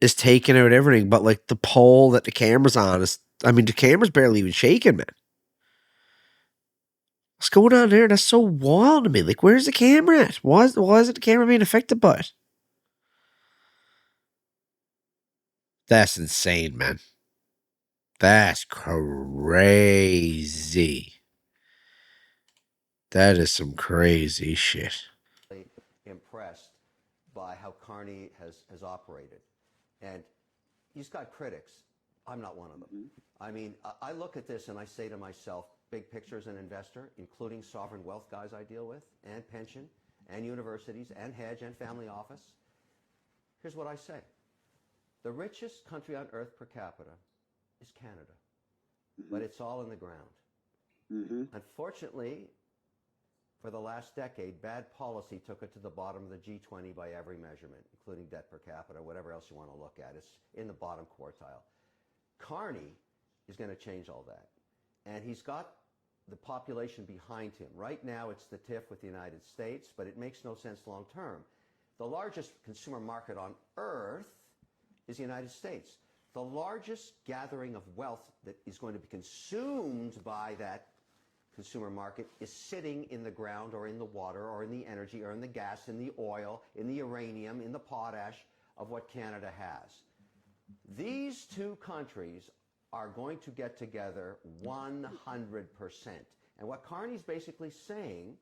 is taking out everything, but like the pole that the camera's on is I mean the camera's barely even shaking, man. What's going on there? That's so wild to me. Like, where's the camera at? Why is it the camera being affected by it? That's insane, man. That's crazy. That is some crazy shit. Impressed by how Carney has operated. And he's got critics. I'm not one of them. I mean, I look at this and I say to myself, big picture as an investor, including sovereign wealth guys I deal with, and pension, and universities, and hedge, and family office. Here's what I say. The richest country on earth per capita is Canada. But it's all in the ground. Unfortunately, for the last decade, bad policy took it to the bottom of the G20 by every measurement, including debt per capita, whatever else you want to look at. It's in the bottom quartile. Carney is going to change all that. And he's got the population behind him. Right now, it's the tiff with the United States, but it makes no sense long term. The largest consumer market on earth is the United States. The largest gathering of wealth that is going to be consumed by that consumer market is sitting in the ground or in the water or in the energy or in the gas, in the oil, in the uranium, in the potash of what Canada has. These two countries are going to get together 100%. And what Carney's basically saying,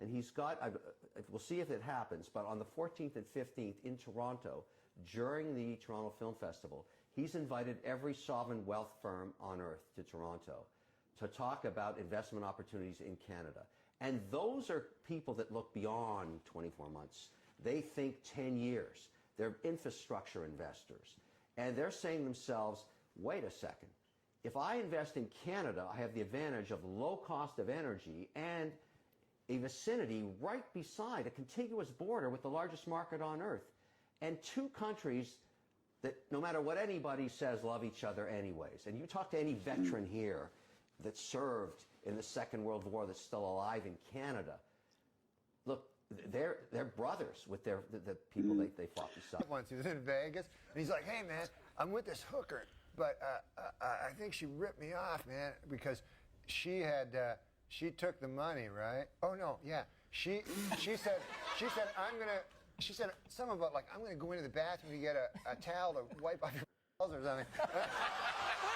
and he's got, we'll see if it happens, but on the 14th and 15th in Toronto, during the Toronto Film Festival, he's invited every sovereign wealth firm on earth to Toronto to talk about investment opportunities in Canada. And those are people that look beyond 24 months. They think 10 years. They're infrastructure investors. And they're saying to themselves, wait a second. If I invest in Canada, I have the advantage of low cost of energy and a vicinity right beside a contiguous border with the largest market on earth. And two countries that, no matter what anybody says, love each other anyways. And you talk to any veteran here that served in the Second World War that's still alive in Canada, look, they're brothers with the people they fought beside. Once he was in Vegas, and he's like, "Hey man, I'm with this hooker, but I think she ripped me off, man, because she she took the money, right? Oh no, yeah, she said she said something about like I'm gonna go into the bathroom to get a towel to wipe off your balls or something." Wait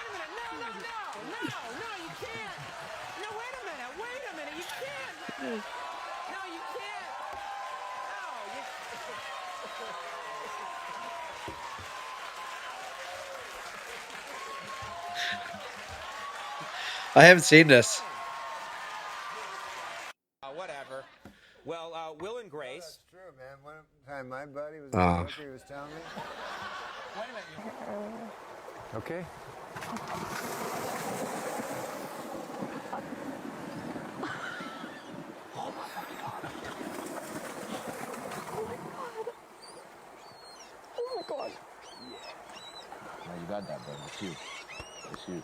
a minute! No, you can't! No, wait a minute! You can't! No, you can't! I haven't seen this. Whatever. Well, Will and Grace. That's true, man. One time my buddy was in the hooker, he was telling me. Wait a minute. Okay. No, you got that, bro. It's you. It's you.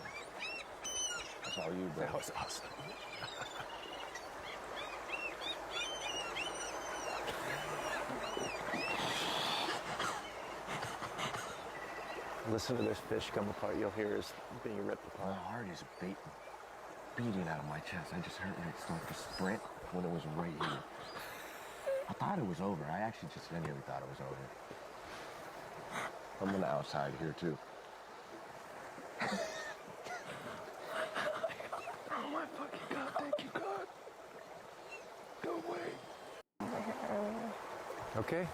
That's all you, bro. That was awesome. Listen to this fish come apart. You'll hear his being ripped My apart. heart is beating out of my chest. I just heard it start to sprint when it was right here. I thought it was over. I actually just genuinely thought it was over. I'm on the outside here, too. Oh my fucking God, thank you, God. Go away. Okay.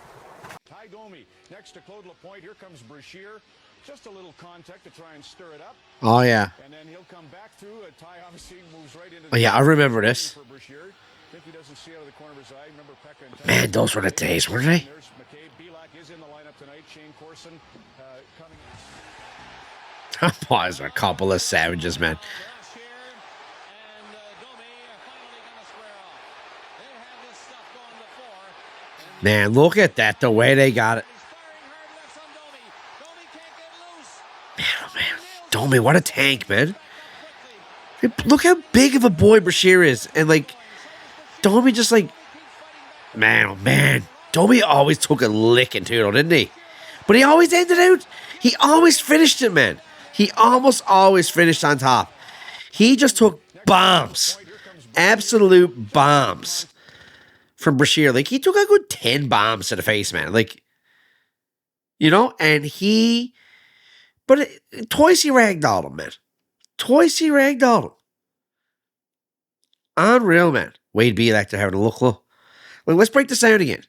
Ty Domi next to Claude Lapointe. Here comes Brashear. Just a little contact to try and stir it up. Oh yeah. And then he'll come back through. Ty obviously moves right into Oh yeah, I remember this. For Brashear. Think he doesn't see out of the corner of his eye. Remember Pekka and Man, those were the days, weren't they? There's McCabe. Belak is in the lineup tonight. Shane Corson coming. Boys are a couple of savages, man. Man, look at that, the way they got it. Man, oh man. Domi, what a tank, man. Look how big of a boy Brashear is. And, like, Domi just, like, man, oh man. Domi always took a licking too, though, didn't he? But he always ended out. He always finished it, man. He almost always finished on top. He just took bombs. Absolute bombs from Brashear. Like, he took a good 10 bombs to the face, man. Like, you know, and he... But twice he ragdolled him, man. Twice he ragdolled him. Unreal, man. Wade Belak, they're having a look. Like, let's break this down again.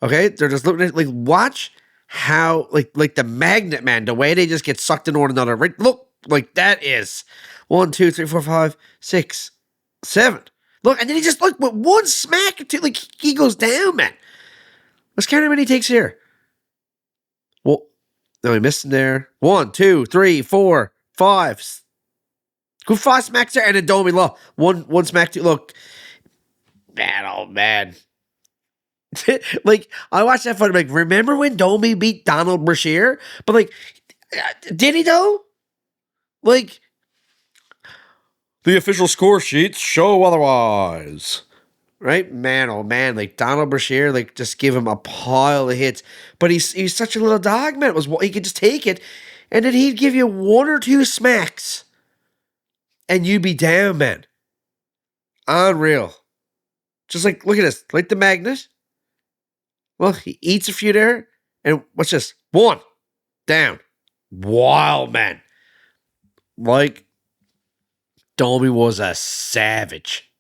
Okay? They're just looking at, like, watch how, like the magnet, man, the way they just get sucked into one another. Right? Look, like, that is 1, 2, 3, 4, 5, 6, 7. Look, and then he just, look, with one smack or two, like, he goes down, man. Let's count how many he takes here. Well, no, he missed him there. 1, 2, 3, 4, 5. Good 5 smacks there, and then Domi, look. One smack, two. Look. Man, oh, man. Like, I watched that fight, I'm like, remember when Domi beat Donald Brashear? But, like, did he, though? Like, the official score sheets show otherwise. Right? Man, oh man, like Donald Brashear, like just give him a pile of hits. But he's such a little dog, man. He could just take it, and then he'd give you 1 or 2 smacks, and you'd be down, man. Unreal. Just like, look at this. Like the magnet. Well, he eats a few there, and what's this? 1. Down. Wild, man. Like, Domi was a savage.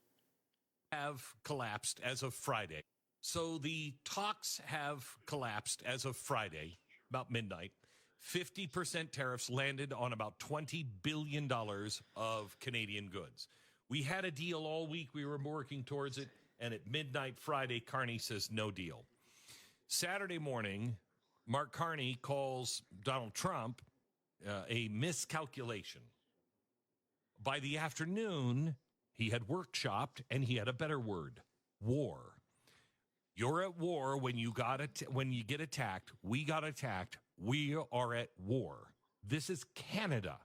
Have collapsed as of Friday. So the talks have collapsed as of Friday, about midnight. 50% tariffs landed on about $20 billion of Canadian goods. We had a deal all week. We were working towards it. And at midnight Friday, Carney says no deal. Saturday morning, Mark Carney calls Donald Trump a miscalculation. By the afternoon, he had workshopped and he had a better word: war. You're at war when you get attacked. We got attacked. We are at war. This is Canada.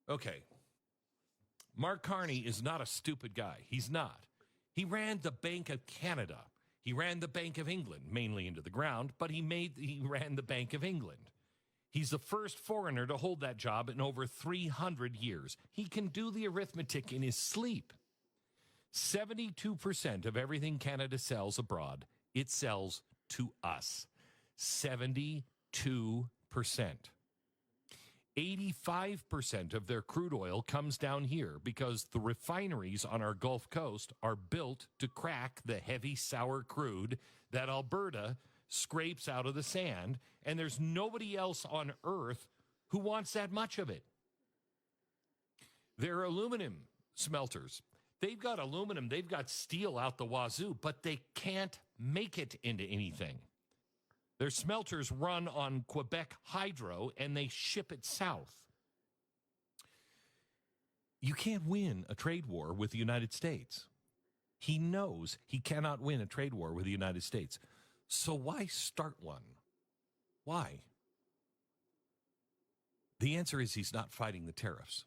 Okay. Mark Carney is not a stupid guy. He's not. He ran the Bank of Canada. He ran the Bank of England, mainly into the ground, but he ran the Bank of England. He's the first foreigner to hold that job in over 300 years. He can do the arithmetic in his sleep. 72% of everything Canada sells abroad, it sells to us. 72%. 85% of their crude oil comes down here because the refineries on our Gulf Coast are built to crack the heavy sour crude that Alberta scrapes out of the sand, and there's nobody else on earth who wants that much of it. They're aluminum smelters. They've got aluminum, they've got steel out the wazoo, but they can't make it into anything. Their smelters run on Quebec hydro, and they ship it south. You can't win a trade war with the United States. He knows he cannot win a trade war with the United States. So why start one? Why? The answer is he's not fighting the tariffs.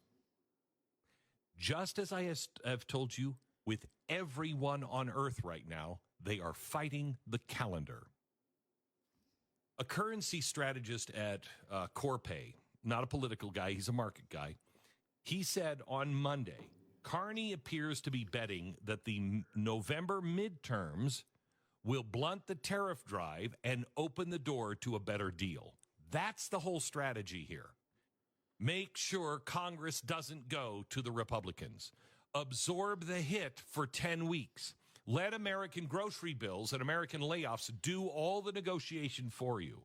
Just as I have told you, with everyone on earth right now, they are fighting the calendar. A currency strategist at Corpay, not a political guy, he's a market guy, he said on Monday, Carney appears to be betting that the November midterms will blunt the tariff drive and open the door to a better deal. That's the whole strategy here. Make sure Congress doesn't go to the Republicans. Absorb the hit for 10 weeks. Let American grocery bills and American layoffs do all the negotiation for you.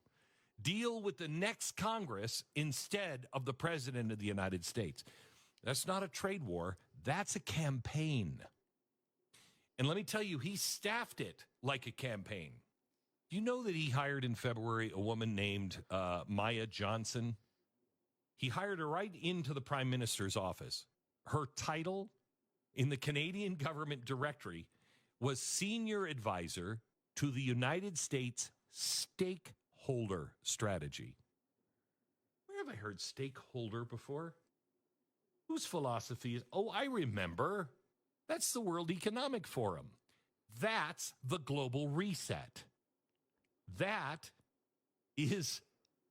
Deal with the next Congress instead of the President of the United States. That's not a trade war. That's a campaign. And let me tell you, he staffed it like a campaign. Do you know that he hired in February a woman named Maya Johnson? He hired her right into the Prime Minister's office. Her title in the Canadian government directory was Senior Advisor to the United States Stakeholder Strategy. Where have I heard stakeholder before? Whose philosophy is, oh, I remember. That's the World Economic Forum. That's the global reset. That is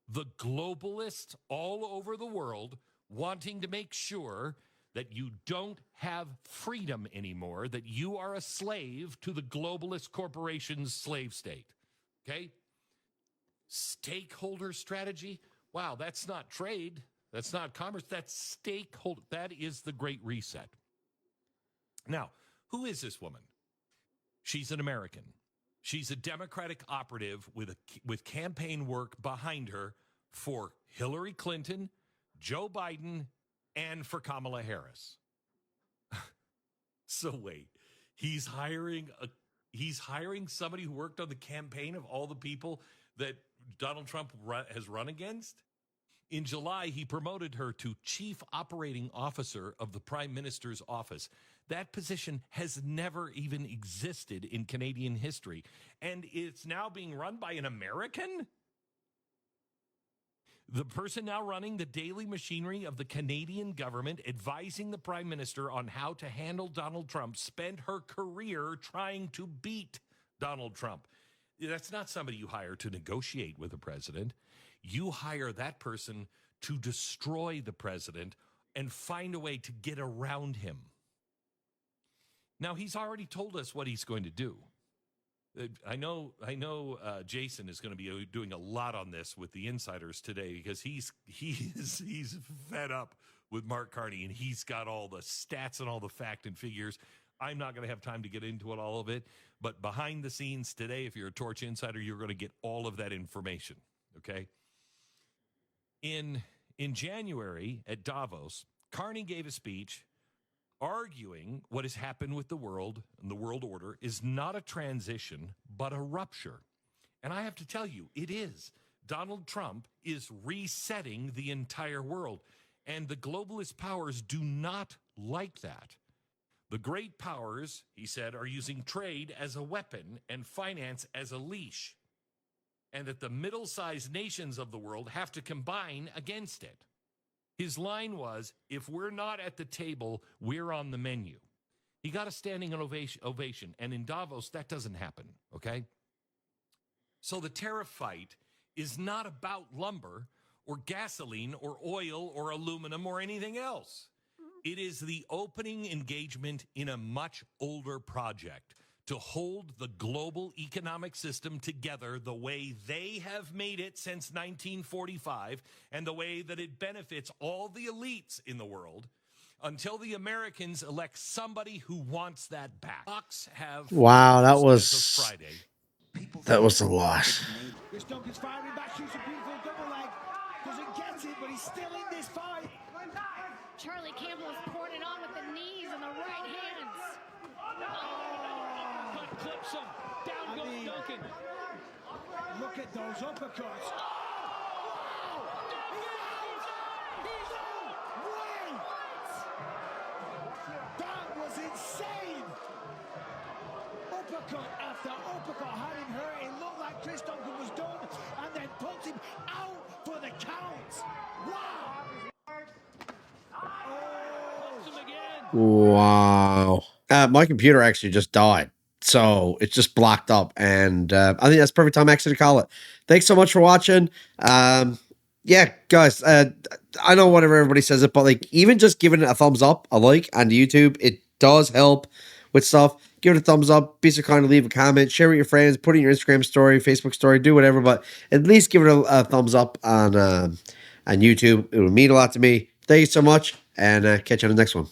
the globalists all over the world wanting to make sure that you don't have freedom anymore, that you are a slave to the globalist corporation's slave state. Okay? Stakeholder strategy? Wow, that's not trade. That's not commerce. That's stakeholder. That is the Great Reset. Now, who is this woman? She's an American. She's a Democratic operative with campaign work behind her for Hillary Clinton, Joe Biden, and for Kamala Harris. So wait, he's hiring somebody who worked on the campaign of all the people that Donald Trump has run against? In July, he promoted her to Chief Operating Officer of the Prime Minister's office. That position has never even existed in Canadian history, and it's now being run by an American? The person now running the daily machinery of the Canadian government, advising the Prime Minister on how to handle Donald Trump, spent her career trying to beat Donald Trump. That's not somebody you hire to negotiate with the president. You hire that person to destroy the president and find a way to get around him. Now, he's already told us what he's going to do. I know. Jason is going to be doing a lot on this with the insiders today because he's fed up with Mark Carney and he's got all the stats and all the fact and figures. I'm not going to have time to get into all of it, but behind the scenes today, if you're a Torch insider, you're going to get all of that information. Okay. In January at Davos, Carney gave a speech arguing what has happened with the world and the world order is not a transition, but a rupture. And I have to tell you, it is. Donald Trump is resetting the entire world. And the globalist powers do not like that. The great powers, he said, are using trade as a weapon and finance as a leash. And that the middle-sized nations of the world have to combine against it. His line was, if we're not at the table, we're on the menu. He got a standing ovation. And in Davos, that doesn't happen, okay? So the tariff fight is not about lumber or gasoline or oil or aluminum or anything else. It is the opening engagement in a much older project to hold the global economic system together the way they have made it since 1945 and the way that it benefits all the elites in the world until the Americans elect somebody who wants that back. Wow, that as of was Friday. a lot. Chris Duncan's firing back, shoots a beautiful double leg. Doesn't get it, but he's still in this fight. Charlie Campbell is pouring it on with the knees and the right hands. Cut clips him. Down goes Duncan. Look at those uppercuts. That was insane. Uppercut after uppercut had him hurt. It looked like Chris Duncan was done and then pulled him out for the count. Wow. Wow. My computer actually just died. So it's just blocked up. And I think that's perfect time actually to call it. Thanks so much for watching. Yeah, guys, I know whatever everybody says it, but like even just giving it a thumbs up, a like on YouTube, it does help with stuff. Give it a thumbs up, be so kind to leave a comment, share with your friends, put it in your Instagram story, Facebook story, do whatever, but at least give it a thumbs up on YouTube. It would mean a lot to me. Thank you so much, and catch you on the next one.